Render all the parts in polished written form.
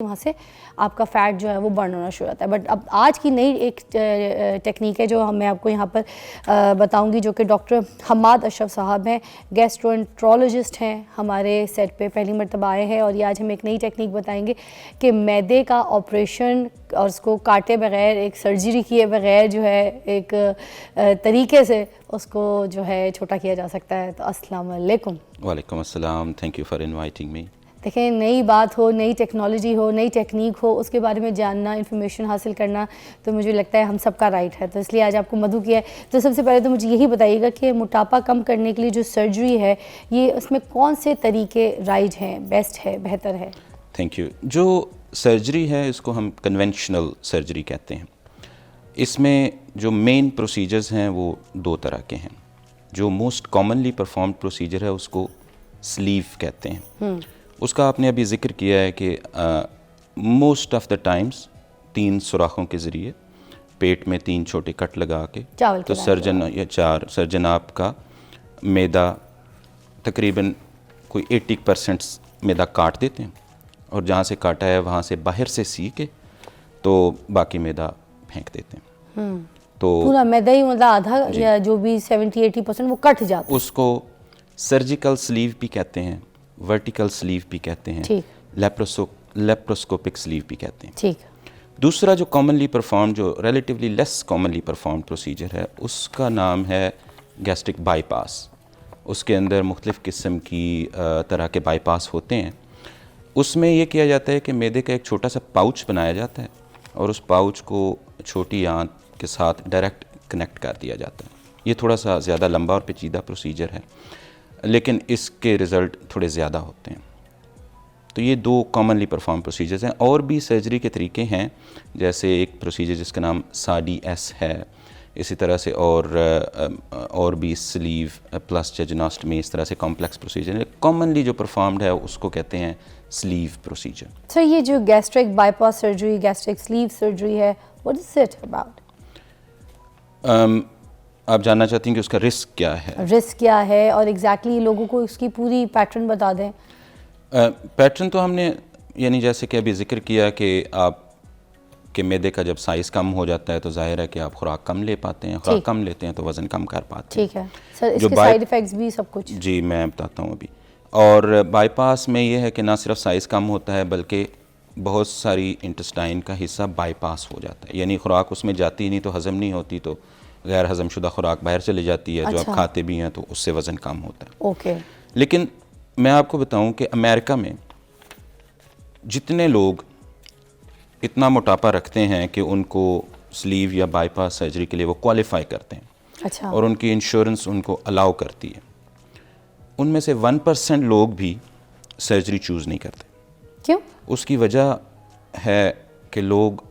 वहाँ से आपका फ़ैट जो है वो बर्न होना शुरू होता है। बट अब आज की नई एक टेक्निक है जो मैं आपको यहाँ पर बताऊँगी, जो कि डॉक्टर हम्माद अशरफ साहब हैं, गैस्ट्रोएंट्रोलॉजिस्ट हैं, हमारे सेट पे पहली मरतबा आए हैं और ये आज हमें एक नई टेक्निक बताएंगे कि मैदे का ऑपरेशन और उसको काटे बगैर, एक सर्जरी किए बगैर जो है एक तरीके से उसको जो है छोटा किया जा सकता है। तो अस्सलाम वालेकुम। वालेकुम अस्सलाम, thank you for inviting me. देखें, नई बात हो, नई टेक्नोलॉजी हो, नई टेक्निक हो, उसके बारे में जानना, इन्फॉर्मेशन हासिल करना तो मुझे लगता है हम सबका राइट है। तो इसलिए आज आपको मदू किया है। तो सबसे पहले तो मुझे यही बताइएगा कि मोटापा कम करने के लिए जो सर्जरी है, ये उसमें कौन से तरीके राइज हैं, बेस्ट है, बेहतर है? Thank you. जो सर्जरी है इसको हम कन्वेंशनल सर्जरी कहते हैं। इसमें जो मेन प्रोसीजर्स हैं वो दो तरह के हैं। जो मोस्ट कॉमनली परफॉर्म्ड प्रोसीजर है उसको स्लीव कहते हैं। उसका आपने अभी जिक्र किया है कि मोस्ट ऑफ द टाइम्स 3 सुराखों के ज़रिए पेट में 3 छोटे कट लगा के तो सर्जन या 4 सर्जन आपका मैदा तकरीबन कोई 80% मैदा काट देते हैं और जहाँ से काटा है वहाँ से बाहर से सी के तो बाकी मैदा फेंक देते हैं। तो पूरा मैदा ही मतलब आधा या जो भी 70-80% वो कट जाता है। उसको सर्जिकल स्लीव भी कहते हैं, वर्टिकल स्लीव भी कहते हैं, लेप्रोस्कोपिक स्लीव भी कहते हैं। ठीक। दूसरा जो कॉमनली परफॉर्म, जो relatively less commonly perform procedure है, उसका नाम है गैस्ट्रिक बाईपास। उसके अंदर मुख्तलिफ़ किस्म की तरह के बाईपास होते हैं। उसमें यह किया जाता है कि मैदे का एक छोटा सा पाउच बनाया जाता है और उस पाउच को छोटी आंत के साथ डायरेक्ट कनेक्ट कर दिया जाता है। ये थोड़ा सा ज़्यादा लंबा और पेचीदा प्रोसीजर है, लेकिन इसके रिज़ल्ट थोड़े ज़्यादा होते हैं। तो ये 2 कॉमनली परफॉर्म प्रोसीजर्स हैं। और भी सर्जरी के तरीके हैं, जैसे एक प्रोसीजर जिसका नाम SADI-S है, इसी तरह से और भी स्लीव प्लस जेजुनोस्टमी, इस तरह से कॉम्प्लेक्स प्रोसीजर है। कॉमनली जो परफॉर्म्ड है उसको कहते हैं स्लीव प्रोसीजर। सर, ये जो gastric bypass surgery, gastric sleeve surgery है, व्हाट इज इट अबाउट? आप जानना चाहती हैं कि उसका रिस्क क्या है? रिस्क क्या है और एग्जैक्टली लोगों को इसकी पूरी पैटर्न बता दें। पैटर्न तो हमने यानी जैसे कि अभी जिक्र किया कि आप के मैदे का जब साइज़ कम हो जाता है तो जाहिर है कि आप खुराक कम ले पाते हैं, खुराक कम लेते हैं तो वज़न कम कर पाते हैं। ठीक है सर, इसके साइड इफ़ेक्ट्स भी सब कुछ? जी, मैं बताता हूँ अभी। और बाईपास में ये है कि ना सिर्फ साइज़ कम होता है बल्कि बहुत सारी इंटेस्टाइन का हिस्सा बाईपास हो जाता है, यानी खुराक उसमें जाती ही नहीं तो हज़म नहीं होती, तो गैर हज़मशुदा खुराक बाहर चली जाती है। जो आप खाते भी हैं तो उससे वज़न कम होता है। ओके। लेकिन मैं आपको बताऊं कि अमेरिका में जितने लोग इतना मोटापा रखते हैं कि उनको स्लीव या बाईपास सर्जरी के लिए वो क्वालिफाई करते हैं, अच्छा, और उनकी इंश्योरेंस उनको अलाउ करती है, उनमें से 1% लोग भी सर्जरी चूज़ नहीं करते। क्यों? उसकी वजह है कि लोग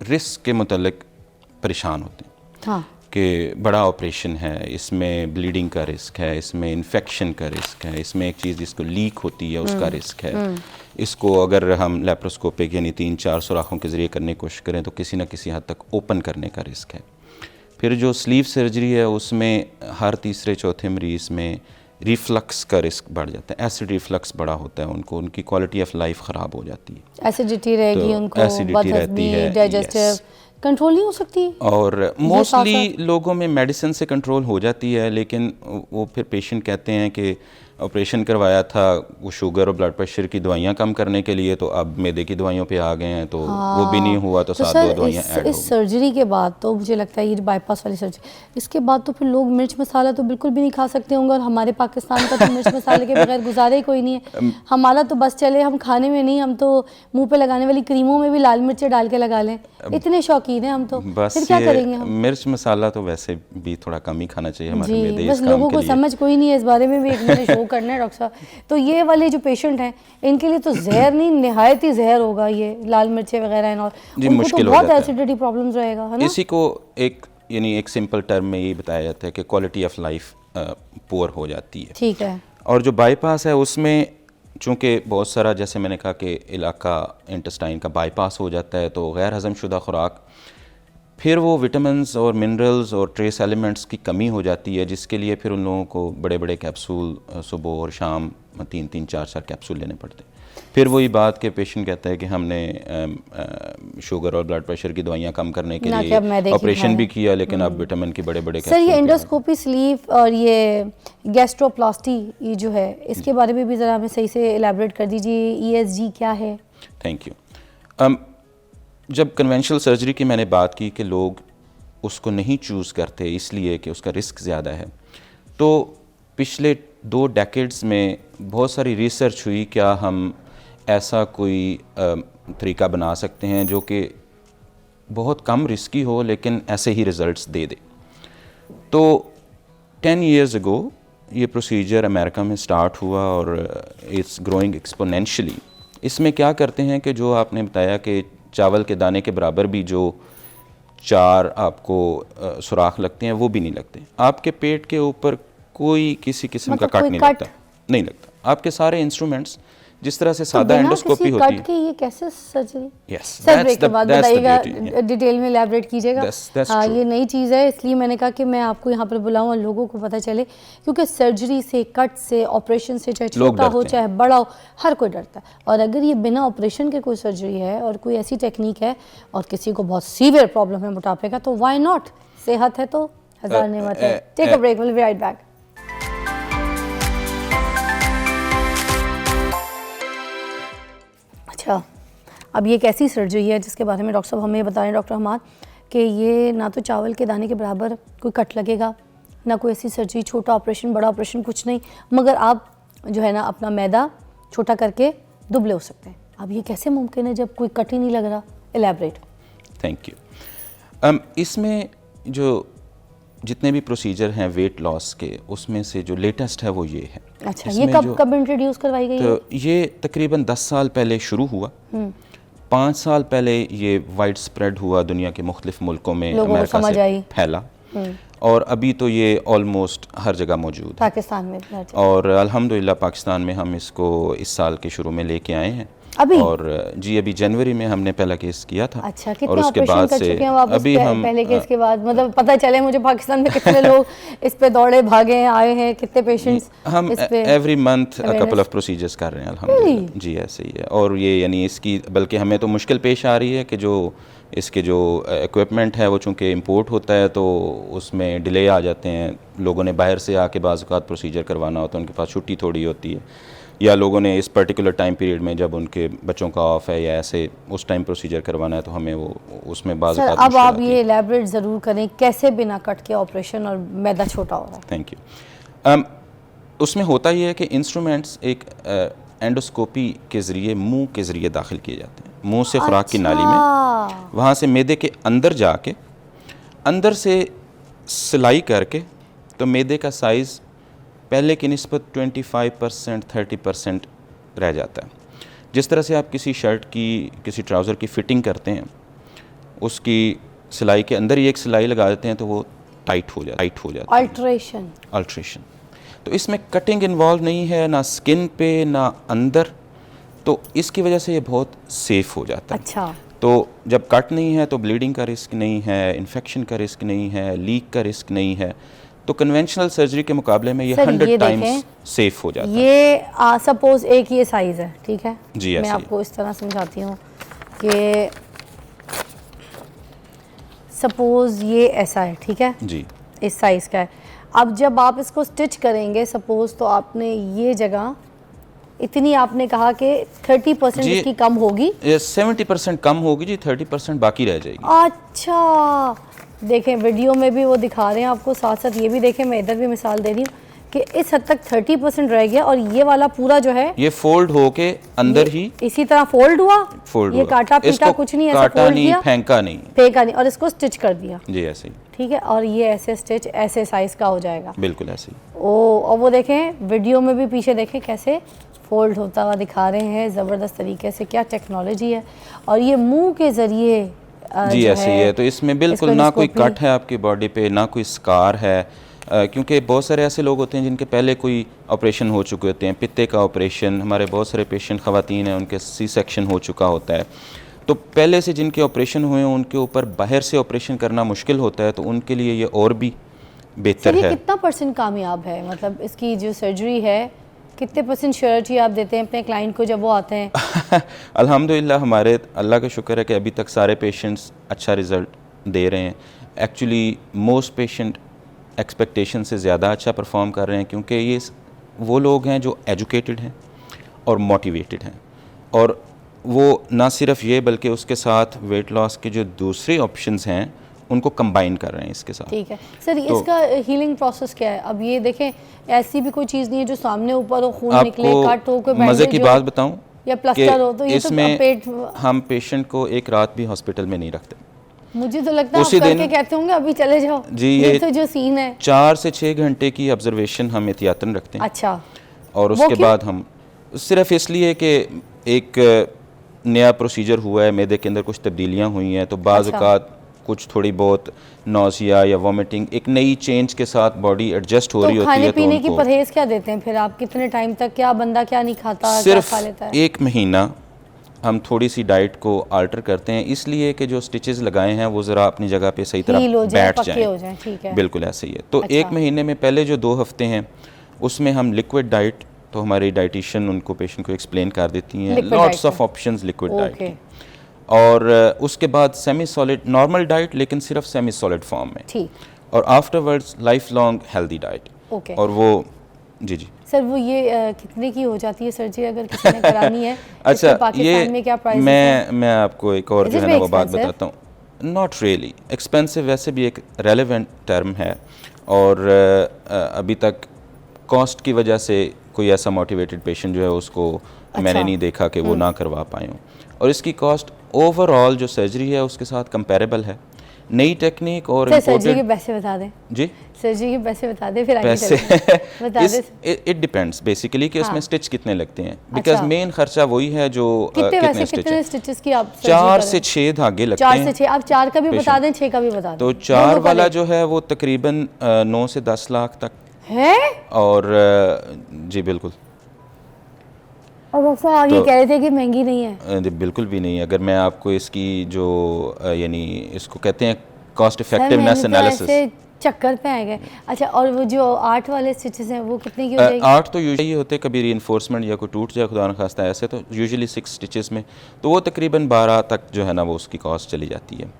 रिस्क के मुतल्लिक परेशान होते हैं। हाँ, कि बड़ा ऑपरेशन है, इसमें ब्लीडिंग का रिस्क है, इसमें इन्फेक्शन का रिस्क है, इसमें एक चीज़ जिसको लीक होती है उसका रिस्क है, इसको अगर हम लेप्रोस्कोपिक यानी 3-4 सुराखों के ज़रिए करने की कोशिश करें तो किसी न किसी हद तक ओपन करने का रिस्क है। फिर जो स्लीव सर्जरी है उसमें हर तीसरे चौथे मरीज़ में रिफ्लक्स का रिस्क बढ़ जाता है, एसिड रिफ्लक्स बड़ा होता है, उनको उनकी क्वालिटी ऑफ लाइफ ख़राब हो जाती है, एसिडिटी रहेगी, उनको एसिडिटी रहती है, डाइजेस्टिव कंट्रोल नहीं हो सकती। और मोस्टली लोगों में मेडिसिन से कंट्रोल हो जाती है, लेकिन वो फिर पेशेंट कहते हैं कि ऑपरेशन करवाया था वो शुगर और ब्लड प्रेशर की दवाइयाँ कम करने के लिए, तो अब मैदे की दवाइयों पे आ गए हैं, तो वो भी नहीं हुआ तो साथ 2 दवाइयाँ ऐड हो गई। इस सर्जरी के बाद तो मुझे लगता है ये बाईपास वाली सर्जरी, इसके बाद तो फिर लोग मिर्च मसाला तो बिल्कुल भी नहीं खा सकते होंगे। और हमारे पाकिस्तान का तो मिर्च मसाले के बगैर गुजारा ही कोई नहीं है। हमारा तो बस चले, हम खाने में नहीं, हम तो मुँह पे लगाने वाली क्रीमों में भी लाल मिर्चें डाल के लगा लें, इतने शौकीन हैं हम तो। बस फिर क्या करेंगे हम? मिर्च मसाला तो वैसे भी थोड़ा कम ही खाना चाहिए हमारे मैदे। बस लोगों को समझ कोई नहीं है इस बारे में भी, एक मैंने शो करना है डॉक्टर साहब। तो ये वाले जो पेशेंट हैं इनके लिए तो जहर नहीं, निहायत ही जहर होगा ये लाल मिर्चें वगैरह, और उनको तो बहुत एसिडिटी प्रॉब्लम्स रहेगा, है ना? इसी को एक सिंपल टर्म में ये बताया जाता है कि क्वालिटी ऑफ लाइफ पुअर हो जाती है। ठीक है। और जो बाईपास है उसमें चूँकि बहुत सारा, जैसे मैंने कहा कि इलाका इंटेस्टाइन का बाईपास हो जाता है, तो गैर हज़मशुदा खुराक, फिर वो विटामिन्स और मिनरल्स और ट्रेस एलिमेंट्स की कमी हो जाती है, जिसके लिए फिर उन लोगों को बड़े बड़े कैप्सूल सुबह और शाम 3-3, 4-4 कैप्सूल लेने पड़ते हैं। फिर वही बात कि पेशेंट कहता है कि हमने शुगर और ब्लड प्रेशर की दवाइयाँ कम करने के ना कि अब मैदे लिए की ऑपरेशन भी खाएं। किया, लेकिन अब विटामिन की बड़े बड़े सर ये कैप्सूल के एंडोस्कोपी स्लीव और ये गैस्ट्रोप्लास्टी ये जो है इसके बारे में भी ज़रा हमें सही से एलैबोरेट कर दीजिए, ESG क्या है? Thank you. जब कन्वेंशनल सर्जरी की मैंने बात की कि लोग उसको नहीं चूज़ करते इसलिए कि उसका रिस्क ज़्यादा है, तो पिछले 2 डेकेड्स में बहुत सारी रिसर्च हुई क्या हम ऐसा कोई तरीका बना सकते हैं जो कि बहुत कम रिस्की हो लेकिन ऐसे ही रिज़ल्ट्स दे दे। तो 10 years ago ये प्रोसीजर अमेरिका में स्टार्ट हुआ और इट्स ग्रोइंग एक्सपोनेंशियली। इसमें क्या करते हैं कि जो आपने बताया कि चावल के दाने के बराबर भी जो 4 आपको सुराख लगते हैं वो भी नहीं लगते। आपके पेट के ऊपर कोई किसी किस्म का कट नहीं लगता। आपके सारे इंस्ट्रूमेंट्स जिस तरह से सादा एंडोस्कोपी होती है। कट के ये कैसे सर्जरी? Yes, सर ब्रेक के बाद that's the बताइएगा, beauty, yeah. डिटेल में एलैबोरेट कीजिएगा। That's हाँ, true. ये नई चीज़ है इसलिए मैंने कहा कि मैं आपको यहाँ पर बुलाऊँ और लोगों को पता चले, क्योंकि सर्जरी से, कट से, ऑपरेशन से, चाहे छोटा हो चाहे बड़ा हो, हर कोई डरता है। और अगर ये बिना ऑपरेशन के कोई सर्जरी है और कोई ऐसी टेक्निक है और किसी को बहुत सीवियर प्रॉब्लम है मोटापे का, तो वाई नॉट? सेहत है तो हज़ार नेमत है। Take a break, will be right back. अच्छा, अब ये एक ऐसी सर्जरी है जिसके बारे में डॉक्टर साहब हमें बताएं, डॉक्टर हमाद, कि ये ना तो चावल के दाने के बराबर कोई कट लगेगा, ना कोई ऐसी सर्जरी, छोटा ऑपरेशन बड़ा ऑपरेशन कुछ नहीं, मगर आप जो है ना अपना मैदा छोटा करके दुबले हो सकते हैं। अब ये कैसे मुमकिन है जब कोई कट ही नहीं लग रहा? एलैबोरेट। Thank you. इसमें जो जितने भी प्रोसीजर हैं वेट लॉस के, उसमें से जो लेटेस्ट है वो ये है। अच्छा, ये कब इंट्रोड्यूस करवाई गई? तो ये तकरीबन 10 साल पहले शुरू हुआ। 5 साल पहले ये वाइड स्प्रेड हुआ, दुनिया के मुख्तलिफ मुल्कों में अमेरिका से फैला, और अभी तो ये ऑलमोस्ट हर जगह मौजूद है, पाकिस्तान में। और अल्हम्दुलिल्लाह पाकिस्तान में हम इसको इस साल के शुरू में लेके आए हैं अभी। और जी अभी जनवरी में हमने पहला केस किया था। अच्छा, कितने और उसके बाद से अभी हम पहले केस के बाद, मतलब पता चले मुझे पाकिस्तान में कितने लोग इस पे दौड़े भागे हैं, आए हैं, कितने पेशेंट्स? हम every month couple of procedures कर रहे हैं अल्हम्दुलिल्लाह। जी ऐसे ही है, और ये यानी इसकी बल्कि हमें तो मुश्किल पेश आ रही है कि जो इसके जो इक्विपमेंट है वो चूँकि इंपोर्ट होता है तो उसमें डिले आ जाते हैं। लोगों ने बाहर से आके बाज़ औक़ात प्रोसीजर करवाना होता है, उनके पास छुट्टी थोड़ी होती है, या लोगों ने इस पर्टिकुलर टाइम पीरियड में जब उनके बच्चों का ऑफ है या ऐसे उस टाइम प्रोसीजर करवाना है, तो हमें वो उसमें बाज़ औक़ात अब आप ये एलैबोरेट ज़रूर करें कैसे बिना कट के ऑपरेशन और मैदा छोटा हो रहा है? Thank you. उसमें होता ये है कि इंस्ट्रूमेंट्स एक एंडोस्कोपी के ज़रिए मुंह के ज़रिए दाखिल किए जाते हैं, मुंह से खुराक की नाली में, वहाँ से मैदे के अंदर जाके अंदर से सिलाई करके, तो मैदे का साइज़ पहले की निस्बत 25% 30% रह जाता है। जिस तरह से आप किसी शर्ट की, किसी ट्राउज़र की फ़िटिंग करते हैं, उसकी सिलाई के अंदर ही एक सिलाई लगा देते हैं तो वो टाइट हो जाता है। अल्ट्रेशन। तो इसमें कटिंग इन्वॉल्व नहीं है, ना स्किन पे ना अंदर, तो इसकी वजह से ये बहुत सेफ़ हो जाता है। अच्छा। तो जब कट नहीं है तो ब्लीडिंग का रिस्क नहीं है, इन्फेक्शन का रिस्क नहीं है, लीक का रिस्क नहीं है, तो कन्वेंशनल सर्जरी के मुकाबले में ये 100 टाइम्स सेफ हो जाता है। ये सपोज एक ये साइज़ है, ठीक है जी, मैं आपको इस तरह समझाती हूँ कि सपोज ये ऐसा है, ठीक है जी, इस साइज़ का है। अब जब आप इसको स्टिच करेंगे सपोज, तो आपने ये जगह इतनी आपने कहा कि 30% इसकी कम होगी, 70% कम होगी जी, 30% बाकी रह जाएगी। अच्छा, देखें वीडियो में भी वो दिखा रहे हैं आपको, साथ साथ ये भी देखें, मैं इधर भी मिसाल दे रही हूँ कि इस हद तक 30% रह गया, और ये वाला पूरा जो है ये फोल्ड होके अंदर ही इसी तरह फोल्ड हुआ, ये काटा पीटा कुछ नहीं, ऐसा फोल्ड किया, फेंका नहीं, और इसको स्टिच कर दिया जी ऐसे ही, ठीक है। और ये ऐसे स्टिच ऐसे साइज का हो जाएगा, बिल्कुल ऐसे ही। ओ, और वो देखें वीडियो में भी पीछे देखें कैसे फोल्ड होता हुआ दिखा रहे हैं, ज़बरदस्त तरीके से, क्या टेक्नोलॉजी है। और ये मुंह के ज़रिए जी ऐसे ही है, तो इसमें बिल्कुल ना कोई कट है आपकी बॉडी पे, ना कोई स्कार है, क्योंकि बहुत सारे ऐसे लोग होते हैं जिनके पहले कोई ऑपरेशन हो चुके होते हैं, पित्ते का ऑपरेशन, हमारे बहुत सारे पेशेंट ख़वातीन हैं उनके सी सेक्शन हो चुका होता है, तो पहले से जिनके ऑपरेशन हुए हैं उनके ऊपर बाहर से ऑपरेशन करना मुश्किल होता है, तो उनके लिए ये और भी बेहतर है। कितना % कामयाब है, मतलब इसकी जो सर्जरी है कितने % श्योरिटी आप देते हैं अपने क्लाइंट को जब वो आते हैं? अल्हम्दुलिल्लाह हमारे अल्लाह का शुक्र है कि अभी तक सारे पेशेंट्स अच्छा रिज़ल्ट दे रहे हैं। एक्चुअली मोस्ट पेशेंट एक्सपेक्टेशन से ज़्यादा अच्छा परफॉर्म कर रहे हैं, क्योंकि ये वो लोग हैं जो एजुकेटेड हैं और मोटिवेटेड हैं, और वो ना सिर्फ ये बल्कि उसके साथ वेट लॉस के जो दूसरे ऑप्शंस हैं उनको कंबाइन कर रहे हैं इसके साथ। ठीक है सर, तो इसका हीलिंग प्रोसेस क्या है? अब ये देखें, ऐसी भी कोई चीज़ नहीं है जो सामने ऊपर हो, खून निकले, कट हो, कोई मज़े की बैंडेज बात हो बताऊं या प्लास्टर हो, तो ये तो इसमें पेट। हम पेशेंट को एक रात भी हॉस्पिटल में नहीं रखते। मुझे तो लगता है आप उसी करके दिन कहते होंगे अभी चले जाओ। जी, ये तो जो सीन है 4 से 6 घंटे की ऑब्जर्वेशन हम एहतियातन रखते हैं। अच्छा, और उसके बाद हम सिर्फ इसलिए कि एक नया प्रोसीजर हुआ है, मैदे के अंदर कुछ तब्दीलियां हुई हैं, तो बाज़ अच्छा। औक़ात कुछ थोड़ी बहुत नौसिया या वॉमिटिंग, एक नई चेंज के साथ बॉडी एडजस्ट हो तो रही होती खाने है। पीने की उनको परहेज क्या देते हैं फिर आप? कितने टाइम तक क्या बंदा क्या नहीं खाता, क्या सिर्फ खा लेता है? 1 महीना हम थोड़ी सी डाइट को आल्टर करते हैं, इसलिए कि जो स्टिचेस लगाए हैं वो ज़रा अपनी जगह पे सही तरह हील हो जाए, बैठ पक्के हो जाएं। ठीक है, बिल्कुल ऐसे ही है। तो अच्छा। 1 महीने में पहले जो 2 हफ्ते हैं उसमें हम लिक्विड डाइट, तो हमारी डाइटिशियन उनको पेशेंट को एक्सप्लेन कर देती हैं Liquid lots diet of options liquid diet okay, की। और उसके बाद सेमी सॉलिड नॉर्मल डाइट, लेकिन सिर्फ सेमी सॉलिड फॉर्म में, ठीक, और afterwards life long healthy diet. Okay. और वो जी जी सर वो ये कितने की हो जाती है सर्जरी अगर किसी ने करानी है? अच्छा, इसके पाकिस्तान में क्या प्राइस है? मैं आपको एक और Is जो it है ना very वो बात expensive? बताता हूँ। नॉट रियली एक्सपेंसिव, वैसे भी एक रेलेवेंट टर्म है, और अभी तक कॉस्ट की वजह से कोई ऐसा मोटिवेटेड पेशेंट जो है उसको मैंने नहीं देखा कि वो ना करवा पाए हों। और इसकी कॉस्ट ओवरऑल जो सर्जरी है उसके साथ कंपेरेबल है। नई टेक्निक और सर सर्जरी के इम्पोर्टेड पैसे बता दें, जी सर्जरी के पैसे बता दें फिर आगे पैसे चलते हैं। बता दें। इट डिपेंड्स बेसिकली कि उसमें हाँ। स्टिच कितने लगते हैं, बिकॉज अच्छा। मेन खर्चा वही है जो कितने कितने वैसे स्टिच कितने है। स्टिचेस की आप 4 से 6 धागे लगते 4 हैं। से 6 आप 4 का भी बता patient। दें, 6 का भी बता दें। तो 4 वाला जो है वो तकरीबन 9 से 10 लाख तक है। और जी बिल्कुल। और डॉक्टर आप ये तो- कह रहे थे कि महंगी नहीं है? बिल्कुल भी नहीं। अगर मैं आपको इसकी जो यानी इसको कहते हैं कॉस्ट सर इफेक्टिवनेस मैंने तो एनालिसिस, ऐसे चक्कर पे आ गए। अच्छा, और वो जो 8 वाले स्टिचेस हैं वो कितने की हो जाएगी? 8 तो यूजुअली होते हैं, कभी रीइंफोर्समेंट या कोई टूट जाए खुदा न खास्ता ऐसे, तो यूजुअली 6 स्टिचेस में तो वो तकरीबन 12 तक जो है ना वो उसकी कॉस्ट चली जाती है।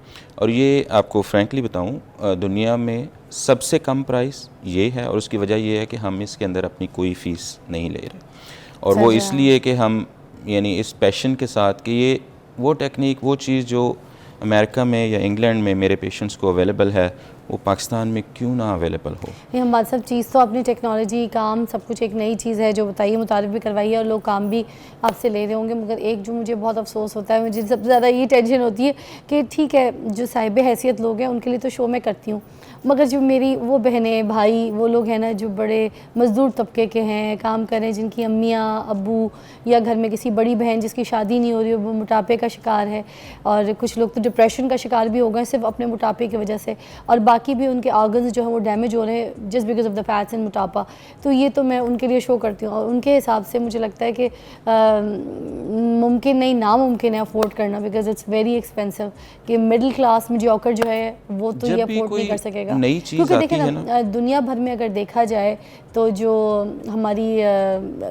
और ये आपको फ्रैंकली बताऊं, दुनिया में सबसे कम प्राइस ये है, और उसकी वजह ये है कि हम इसके अंदर अपनी कोई फ़ीस नहीं ले रहे, और वो इसलिए कि हम यानी इस पैशन के साथ कि ये वो टेक्निक, वो चीज़ जो अमेरिका में या इंग्लैंड में मेरे पेशेंट्स को अवेलेबल है, वो पाकिस्तान में क्यों ना अवेलेबल हो। ये हम बात सब चीज़ तो अपनी टेक्नोलॉजी, काम, सब कुछ एक नई चीज़ है जो बताइए, मुतारिफ भी करवाइए और लोग काम भी आपसे ले रहे होंगे। मगर एक जो मुझे बहुत अफसोस होता है, मुझे सबसे ज़्यादा ये टेंशन होती है कि ठीक है जो साहिब हैसियत लोग हैं उनके लिए तो शो मैं करती हूँ, मगर जो मेरी वो बहनें भाई वो लोग हैं ना जो बड़े मज़दूर तबके के हैं, काम करें, जिनकी अम्मियाँ अब्बू या घर में किसी बड़ी बहन जिसकी शादी नहीं हो रही, वो मोटापे का शिकार है, और कुछ लोग तो डिप्रेशन का शिकार भी हो गए सिर्फ अपने मोटापे की वजह से, और बाकी भी उनके ऑर्गन्स जो हैं वो डैमेज हो रहे हैं just because of the fats and मोटापा। तो ये तो मैं उनके लिए शो करती हूँ, और उनके हिसाब से मुझे लगता है कि मुमकिन नहीं नामुमकिन है अफोर्ड करना, बिकॉज इट्स वेरी एक्सपेंसिव कि मिडिल क्लास मीडियोकर जो है वो तो ये अफोर्ड नहीं कर सकेगा। नई चीज़ क्योंकि आती देखिए है ना, दुनिया भर में अगर देखा जाए तो जो हमारी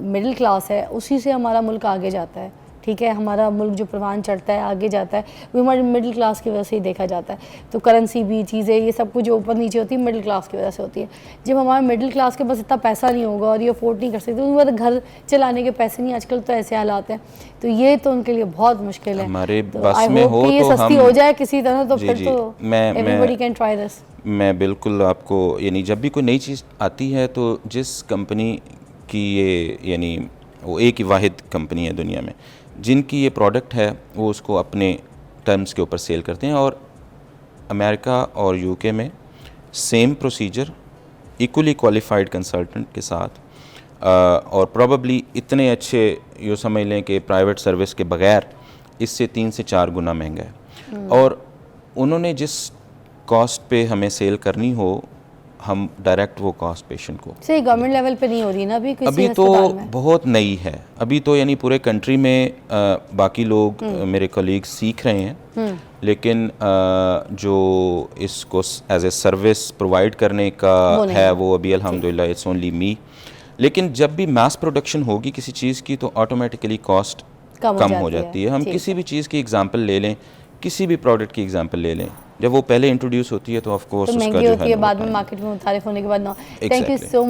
मिडिल क्लास है उसी से हमारा मुल्क आगे जाता है। ठीक है, हमारा मुल्क जो परवान चढ़ता है आगे जाता है वो हमारे मिडिल क्लास की वजह से ही देखा जाता है। तो करेंसी भी चीज़ें ये सब कुछ जो ऊपर नीचे होती है मिडिल क्लास की वजह से होती है। जब हमारा मिडिल क्लास के पास इतना पैसा नहीं होगा और ये अफोर्ड नहीं कर सकते, उनके पास घर चलाने के पैसे नहीं, आजकल तो ऐसे हालात हैं, तो ये तो उनके लिए बहुत मुश्किल है। हमारे तो बस आई में होप हो कि ये तो सस्ती हम हो जाए किसी तरह, तो जी, फिर जी, तो मैं एवरीबॉडी कैन ट्राई दिस। मैं बिल्कुल आपको यानी जब भी कोई नई चीज़ आती है तो जिस कंपनी की ये यानी वो एक ही वाहिद कंपनी है दुनिया में जिनकी ये प्रोडक्ट है वो उसको अपने टर्म्स के ऊपर सेल करते हैं, और अमेरिका और यूके में same procedure equally qualified consultant के साथ और प्रॉबली इतने अच्छे यो समझ लें कि प्राइवेट सर्विस के बगैर इससे 3 से 4 गुना महंगा है। और उन्होंने जिस कॉस्ट पे हमें सेल करनी हो, हम डायरेक्ट वो कॉस्ट पेशेंट को सही गवर्नमेंट लेवल पे नहीं हो रही ना अभी किसी अभी तो अस्पताल में। बहुत नई है, अभी तो यानी पूरे कंट्री में बाकी लोग मेरे कलीग्स सीख रहे हैं, लेकिन जो इसको एज ए सर्विस प्रोवाइड करने का है वो अभी अल्हम्दुलिल्लाह इट्स ओनली मी। लेकिन जब भी मास प्रोडक्शन होगी किसी चीज़ की तो ऑटोमेटिकली कॉस्ट कम हो जाती है। हम किसी भी चीज़ की एग्जांपल ले लें, किसी भी प्रोडक्ट की एग्जांपल ले लें, जब वो पहले इंट्रोड्यूस होती है तो ऑफ कोर्स तो उसका महंगी जो होती है, है बाद में मार्केट में मुतारिफ होने के बाद। Thank you so much.